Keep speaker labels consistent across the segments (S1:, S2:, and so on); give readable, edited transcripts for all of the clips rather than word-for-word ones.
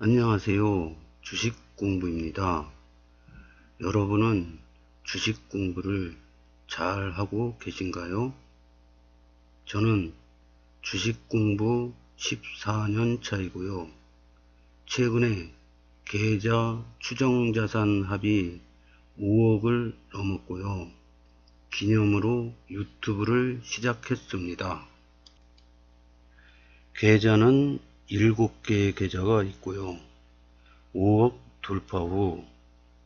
S1: 안녕하세요. 주식공부입니다. 여러분은 주식 공부를 잘 하고 계신가요? 저는 주식 공부 14년 차이고요. 최근에 계좌 추정자산 합이 5억을 넘었고요. 기념으로 유튜브를 시작했습니다. 계좌는 7개의 계좌가 있고요. 5억 돌파 후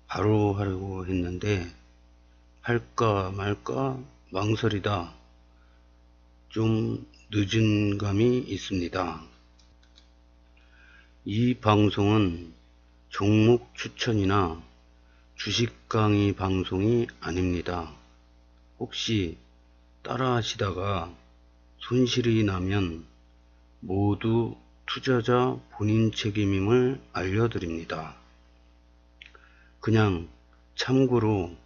S1: 바로 하려고 했는데 할까 말까 망설이다 좀 늦은 감이 있습니다. 이 방송은 종목 추천이나 주식 강의 방송이 아닙니다. 혹시 따라 하시다가 손실이 나면 모두 투자자 본인 책임임을 알려드립니다. 그냥 참고로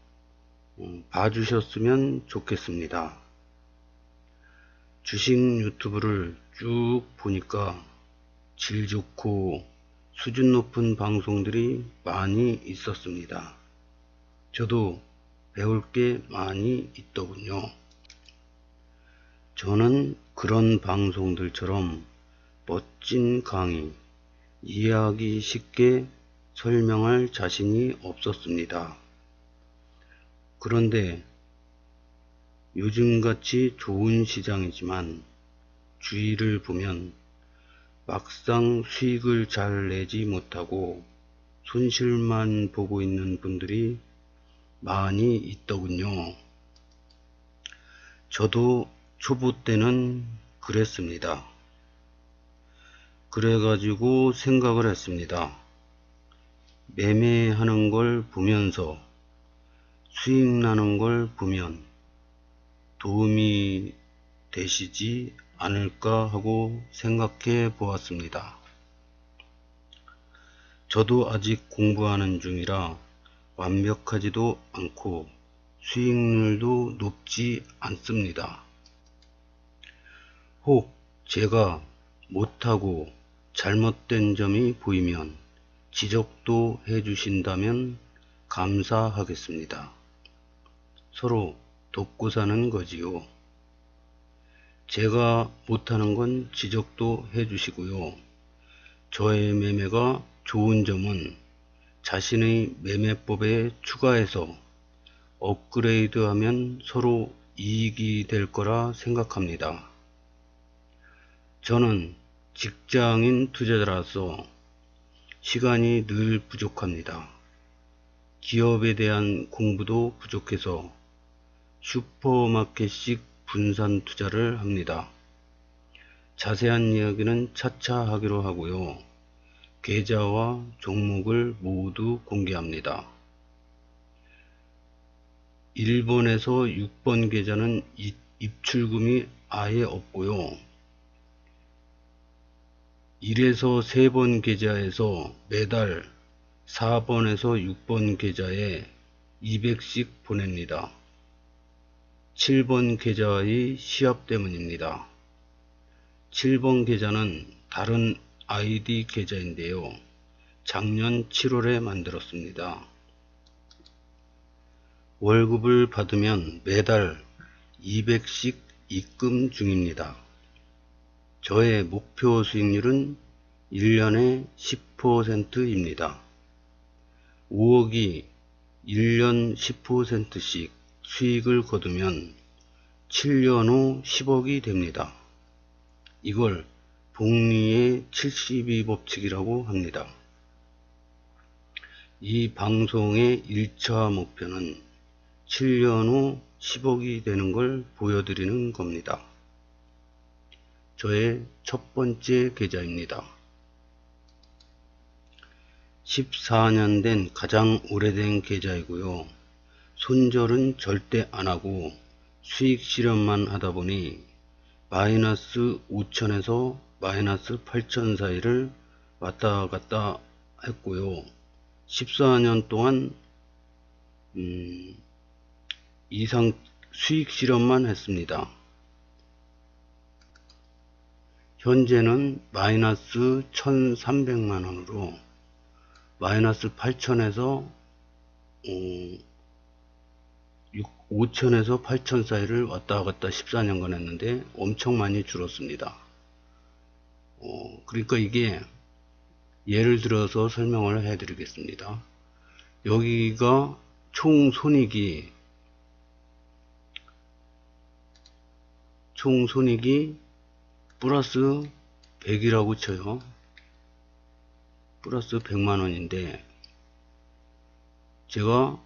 S1: 봐주셨으면 좋겠습니다. 주식 유튜브를 쭉 보니까 질 좋고 수준 높은 방송들이 많이 있었습니다. 저도 배울 게 많이 있더군요. 저는 그런 방송들처럼 멋진 강의, 이해하기 쉽게 설명할 자신이 없었습니다. 그런데 요즘같이 좋은 시장이지만 주위를 보면 막상 수익을 잘 내지 못하고 손실만 보고 있는 분들이 많이 있더군요. 저도 초보 때는 그랬습니다. 그래가지고 생각을 했습니다. 매매하는 걸 보면서 수익 나는 걸 보면 도움이 되시지 않을까 하고 생각해 보았습니다. 저도 아직 공부하는 중이라 완벽하지도 않고 수익률도 높지 않습니다. 혹 제가 못하고 잘못된 점이 보이면 지적도 해주신다면 감사하겠습니다. 서로 돕고 사는 거지요. 제가 못하는 건 지적도 해주시고요. 저의 매매가 좋은 점은 자신의 매매법에 추가해서 업그레이드하면 서로 이익이 될 거라 생각합니다. 저는 직장인 투자자라서 시간이 늘 부족합니다. 기업에 대한 공부도 부족해서 슈퍼마켓식 분산 투자를 합니다. 자세한 이야기는 차차 하기로 하고요. 계좌와 종목을 모두 공개합니다. 1번에서 6번 계좌는 입출금이 아예 없고요. 1에서 3번 계좌에서 매달 4번에서 6번 계좌에 200씩 보냅니다. 7번 계좌의 시합 때문입니다. 7번 계좌는 다른 아이디 계좌인데요. 작년 7월에 만들었습니다. 월급을 받으면 매달 200씩 입금 중입니다. 저의 목표 수익률은 1년에 10%입니다. 5억이 1년 10%씩 수익을 거두면 7년 후 10억이 됩니다. 이걸 복리의 72법칙이라고 합니다. 이 방송의 1차 목표는 7년 후 10억이 되는 걸 보여드리는 겁니다. 저의 첫 번째 계좌입니다. 14년 된 가장 오래된 계좌이고요. 손절은 절대 안하고 수익 실현만 하다보니 마이너스 5천에서 마이너스 8천 사이를 왔다갔다 했고요. 14년 동안 이상 수익 실현만 했습니다. 현재는 마이너스 1300만원으로 마이너스 8000에서 5000에서 8000 사이를 왔다 갔다 14년간 했는데 엄청 많이 줄었습니다. 그러니까 이게 예를 들어서 설명을 해 드리겠습니다. 여기가 총 손익이 플러스 100이라고 쳐요. 플러스 100만원인데 제가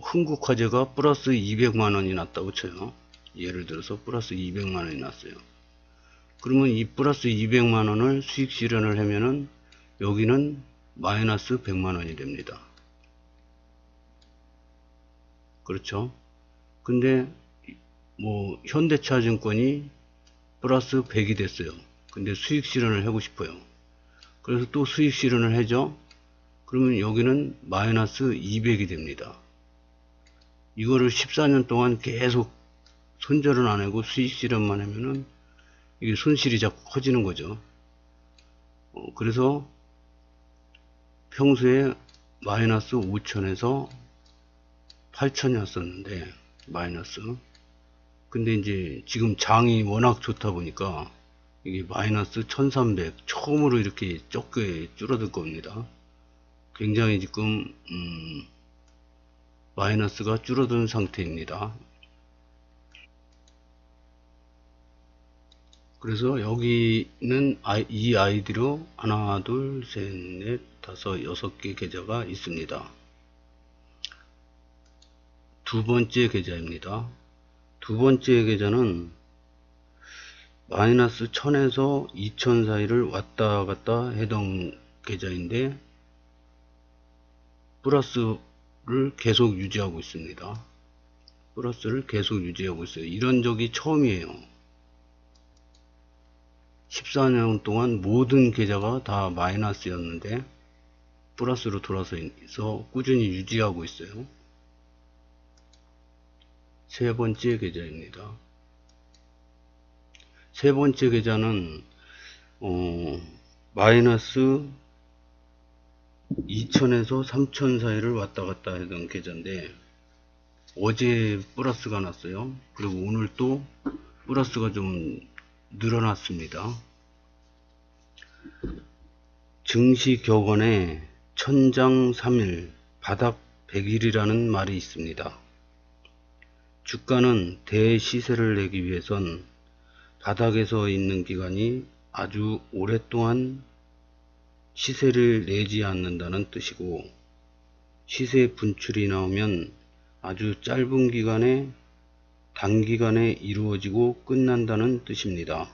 S1: 흥국화재가 플러스 200만원이 났다고 쳐요. 예를 들어서 플러스 200만원이 났어요. 그러면 이 플러스 200만원을 수익 실현을 하면은 여기는 마이너스 100만원이 됩니다. 그렇죠? 근데 뭐 현대차증권이 플러스 100이 됐어요. 근데 수익 실현을 하고 싶어요. 그래서 또 수익 실현을 해죠. 그러면 여기는 마이너스 200이 됩니다. 이거를 14년 동안 계속 손절은 안 하고 수익 실현만 하면은 이게 손실이 자꾸 커지는 거죠. 그래서 평소에 마이너스 5000에서 8000이었었는데 마이너스. 근데 이제 지금 장이 워낙 좋다 보니까 이게 마이너스 1300 처음으로 이렇게 적게 줄어들 겁니다. 굉장히 지금 마이너스가 줄어든 상태입니다. 그래서 여기는 이 아이디로 하나 둘 셋 넷 다섯 6개 계좌가 있습니다. 두 번째 계좌입니다. 두 번째 계좌는 마이너스 1000에서 2000 사이를 왔다 갔다 했던 계좌인데 플러스를 계속 유지하고 있습니다. 플러스를 계속 유지하고 있어요. 이런 적이 처음이에요. 14년 동안 모든 계좌가 다 마이너스였는데 플러스로 돌아서 꾸준히 유지하고 있어요. 세 번째 계좌입니다. 세 번째 계좌는 마이너스 2000에서 3000 사이를 왔다 갔다 하던 계좌인데 어제 플러스가 났어요. 그리고 오늘 또 플러스가 좀 늘어났습니다. 증시격언에 천장 3일 바닥 100일이라는 말이 있습니다. 주가는 대시세를 내기 위해선 바닥에서 있는 기간이 아주 오랫동안 시세를 내지 않는다는 뜻이고, 시세 분출이 나오면 아주 짧은 기간에 단기간에 이루어지고 끝난다는 뜻입니다.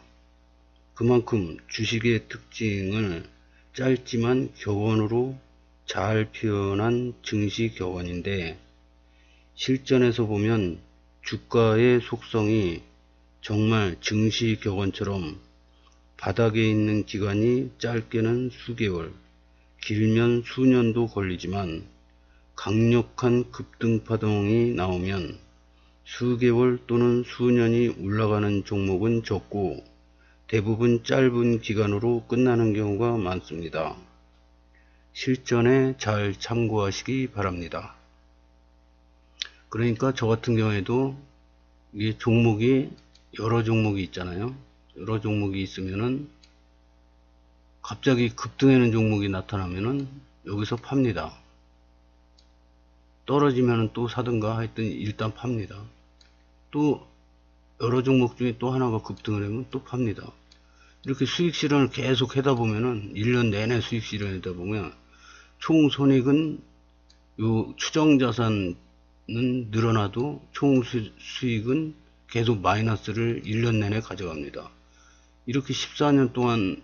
S1: 그만큼 주식의 특징을 짧지만 격언으로 잘 표현한 증시격언인데, 실전에서 보면 주가의 속성이 정말 증시격언처럼 바닥에 있는 기간이 짧게는 수개월, 길면 수년도 걸리지만 강력한 급등파동이 나오면 수개월 또는 수년이 올라가는 종목은 적고 대부분 짧은 기간으로 끝나는 경우가 많습니다. 실전에 잘 참고하시기 바랍니다. 그러니까 저 같은 경우에도 이게 종목이 여러 종목이 있잖아요. 여러 종목이 있으면은 갑자기 급등하는 종목이 나타나면은 여기서 팝니다. 떨어지면은 또 사든가 하여튼 일단 팝니다. 또 여러 종목 중에 또 하나가 급등을 하면 또 팝니다. 이렇게 수익 실현을 계속 하다 보면은 1년 내내 수익 실현을 하다 보면 총 손익은 요 추정 자산은 늘어나도 총 수익은 계속 마이너스를 1년 내내 가져갑니다. 이렇게 14년 동안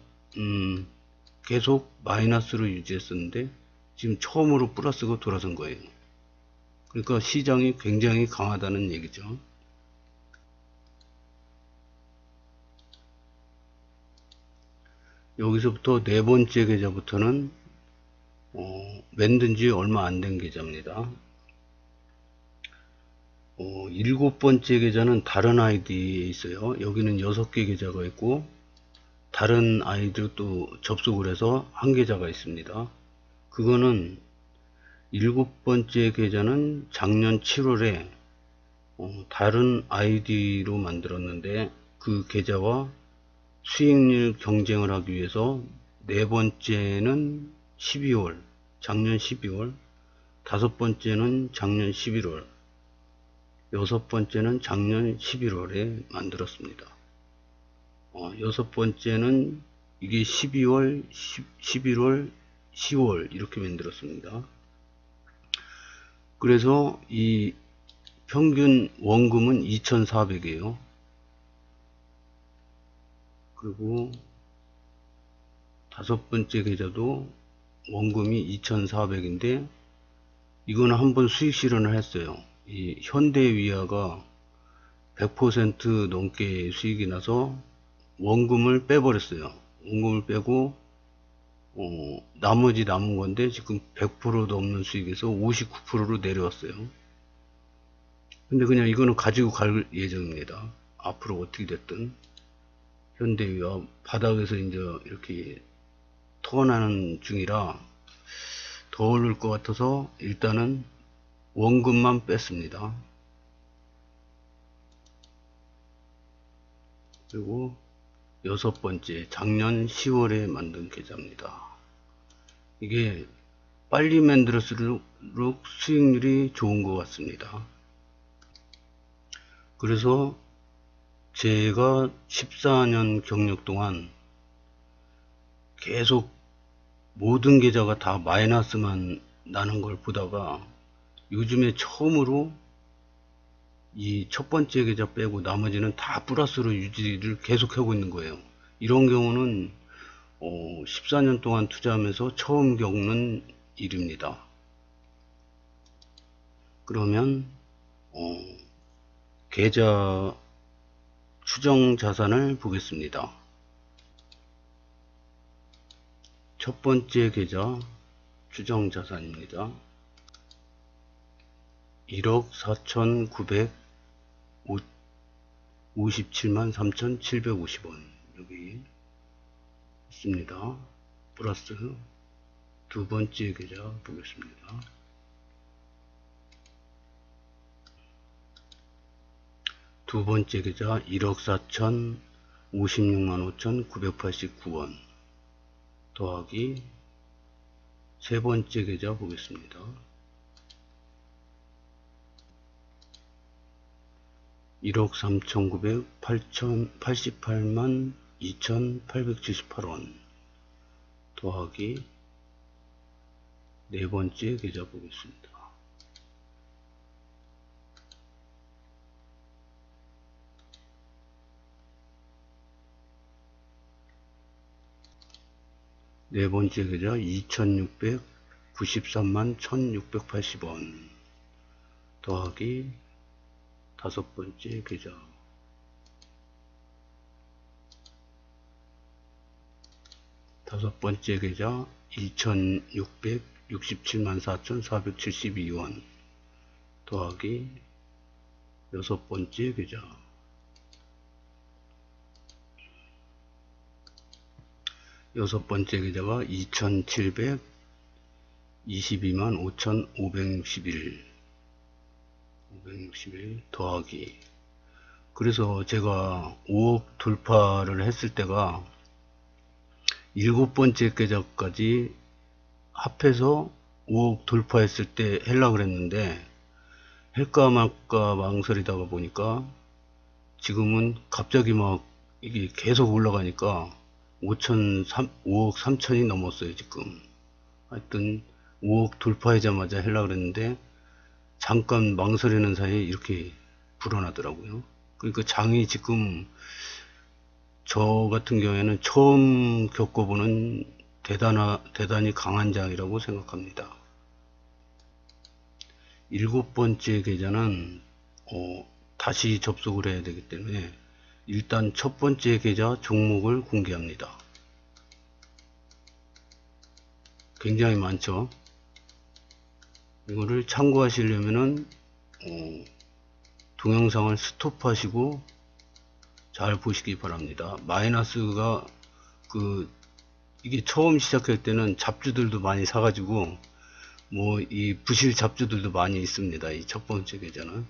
S1: 계속 마이너스로 유지했었는데 지금 처음으로 플러스가 돌아선 거예요. 그러니까 시장이 굉장히 강하다는 얘기죠. 여기서부터 네 번째 계좌부터는 만든 지 얼마 안 된 계좌입니다. 일곱 번째 계좌는 다른 아이디에 있어요. 여기는 6개 계좌가 있고 다른 아이디로 또 접속을 해서 한 계좌가 있습니다. 그거는 일곱 번째 계좌는 작년 7월에 다른 아이디로 만들었는데 그 계좌와 수익률 경쟁을 하기 위해서 네 번째는 12월, 작년 12월, 다섯 번째는 작년 11월, 여섯 번째는 작년 11월에 만들었습니다. 여섯 번째는 이게 12월, 11월, 10월 이렇게 만들었습니다. 그래서 이 평균 원금은 2,400이에요. 그리고 다섯 번째 계좌도 원금이 2,400인데 이거는 한번 수익 실현을 했어요. 이 현대위아가 100% 넘게 수익이 나서 원금을 빼버렸어요. 원금을 빼고 나머지 남은 건데 지금 100%도 없는 수익에서 59%로 내려왔어요. 근데 그냥 이거는 가지고 갈 예정입니다. 앞으로 어떻게 됐든 현대위아 바닥에서 이제 이렇게 턴하는 중이라 더 오를 것 같아서 일단은 원금만 뺐습니다. 그리고 여섯 번째 작년 10월에 만든 계좌입니다. 이게 빨리 만들었을수록 수익률이 좋은 것 같습니다. 그래서 제가 14년 경력 동안 계속 모든 계좌가 다 마이너스만 나는 걸 보다가 요즘에 처음으로 이 첫 번째 계좌 빼고 나머지는 다 플러스로 유지를 계속 하고 있는 거예요. 이런 경우는 14년 동안 투자하면서 처음 겪는 일입니다. 그러면 계좌 추정 자산을 보겠습니다. 첫 번째 계좌 추정 자산입니다. 1억 4,957만 3,750원 여기 있습니다. 플러스 두 번째 계좌 보겠습니다. 두 번째 계좌 1억 4,056만 5,989원 더하기 세 번째 계좌 보겠습니다. 1억 3,988만 2,878원 더하기 네 번째 계좌 보겠습니다. 4번째 계좌 2,693만 1,680원 더하기 다섯 번째 계좌 다섯 번째 계좌 2,667만 4,472원 더하기 여섯 번째 계좌 여섯 번째 계좌가 2,722만 5,561 더하기 그래서 제가 5억 돌파를 했을 때가 일곱 번째 계좌까지 합해서 5억 돌파했을 때 하려고 그랬는데 할까 말까 망설이다가 보니까 지금은 갑자기 막 이게 계속 올라가니까 5억 3천이 넘었어요 지금. 하여튼 5억 돌파하자마자 하려고 그랬는데 잠깐 망설이는 사이에 이렇게 불어나더라고요. 그러니까 장이 지금 저 같은 경우에는 처음 겪어보는 대단히 강한 장이라고 생각합니다. 일곱 번째 계좌는 다시 접속을 해야 되기 때문에 일단 첫 번째 계좌 종목을 공개합니다. 굉장히 많죠. 이거를 참고하시려면은 동영상을 스톱하시고 잘 보시기 바랍니다. 마이너스가 이게 처음 시작할 때는 잡주들도 많이 사가지고 뭐 이 부실 잡주들도 많이 있습니다. 이 첫 번째 계좌는.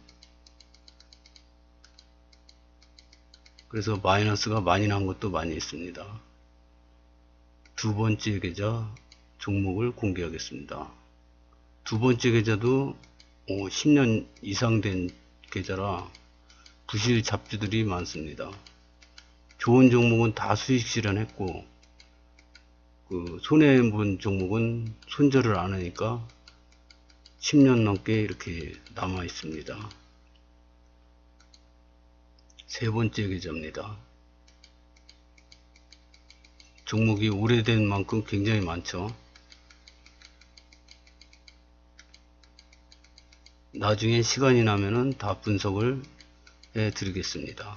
S1: 그래서 마이너스가 많이 난 것도 많이 있습니다. 두 번째 계좌 종목을 공개하겠습니다. 두 번째 계좌도 10년 이상 된 계좌라 부실 잡주들이 많습니다. 좋은 종목은 다 수익 실현했고 손해본 종목은 손절을 안 하니까 10년 넘게 이렇게 남아 있습니다. 세 번째 계좌입니다. 종목이 오래된 만큼 굉장히 많죠. 나중에 시간이 나면은 다 분석을 해 드리겠습니다.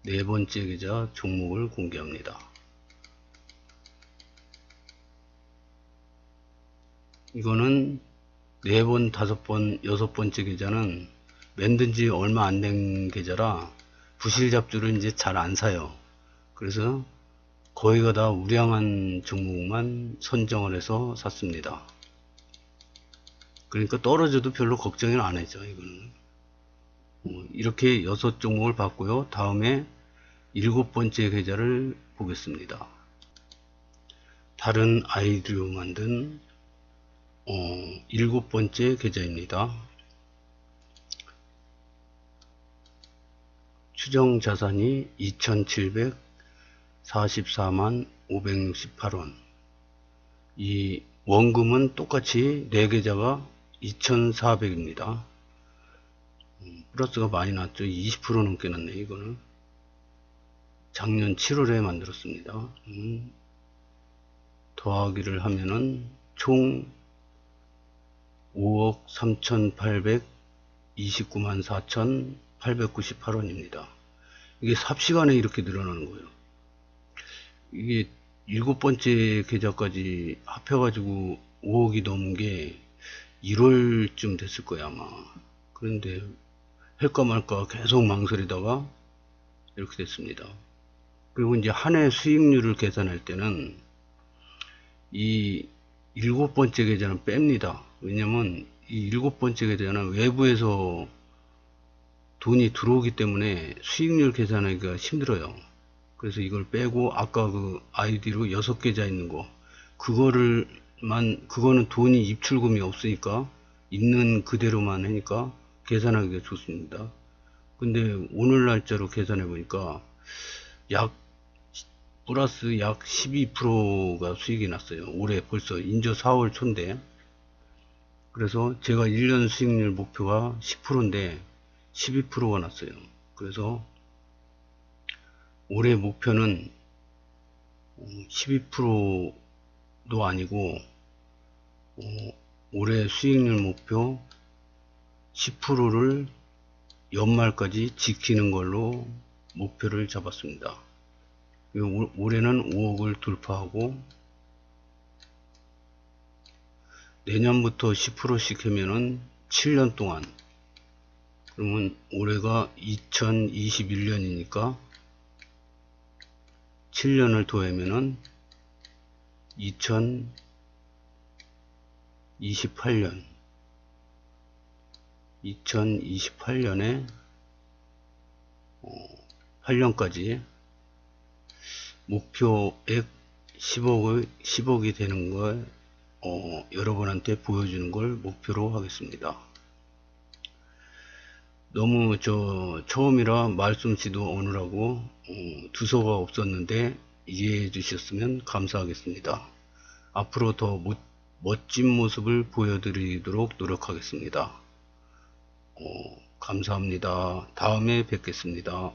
S1: 네 번째 계좌 종목을 공개합니다. 이거는 4번, 5번, 6번째 계좌는 만든 지 얼마 안 된 계좌라 부실 잡주를 이제 잘 안 사요. 그래서 거의가 다 우량한 종목만 선정을 해서 샀습니다. 그러니까 떨어져도 별로 걱정을 안 했죠. 이거는 이렇게 6종목을 봤고요. 다음에 7번째 계좌를 보겠습니다. 다른 아이디로 만든 7번째 계좌입니다. 추정 자산이 2,744만 568원. 이 원금은 똑같이 4계좌가 2,400입니다. 플러스가 많이 났죠. 20% 넘게 났네. 이거는 작년 7월에 만들었습니다. 더하기를 하면은 총 5억 3,829만 4,898원입니다. 이게 삽시간에 이렇게 늘어나는 거예요. 이게 7번째 계좌까지 합해가지고 5억이 넘은 게 1월쯤 됐을 거예요, 아마. 그런데 할까 말까 계속 망설이다가 이렇게 됐습니다. 그리고 이제 한 해 수익률을 계산할 때는 이 7번째 계좌는 뺍니다. 왜냐면 이 7번째 계좌는 외부에서 돈이 들어오기 때문에 수익률 계산하기가 힘들어요. 그래서 이걸 빼고 아까 그 아이디로 6계좌 있는 거 그거는 돈이 입출금이 없으니까 있는 그대로만 하니까 계산하기가 좋습니다. 근데 오늘 날짜로 계산해 보니까 플러스 약 12%가 수익이 났어요. 올해 벌써 인조 4월 초인데. 그래서 제가 1년 수익률 목표가 10%인데 12%가 났어요. 그래서 올해 목표는 12%도 아니고 올해 수익률 목표 10%를 연말까지 지키는 걸로 목표를 잡았습니다. 올해는 5억을 돌파하고 내년부터 10%씩 하면은 7년 동안, 그러면 올해가 2021년이니까 7년을 더하면은 2028년에 8년까지 목표액 10억이 되는 걸 여러분한테 보여주는 걸 목표로 하겠습니다. 너무 처음이라 말솜씨도 오느라고 두서가 없었는데 이해해 주셨으면 감사하겠습니다. 앞으로 더 멋진 모습을 보여드리도록 노력하겠습니다. 감사합니다. 다음에 뵙겠습니다.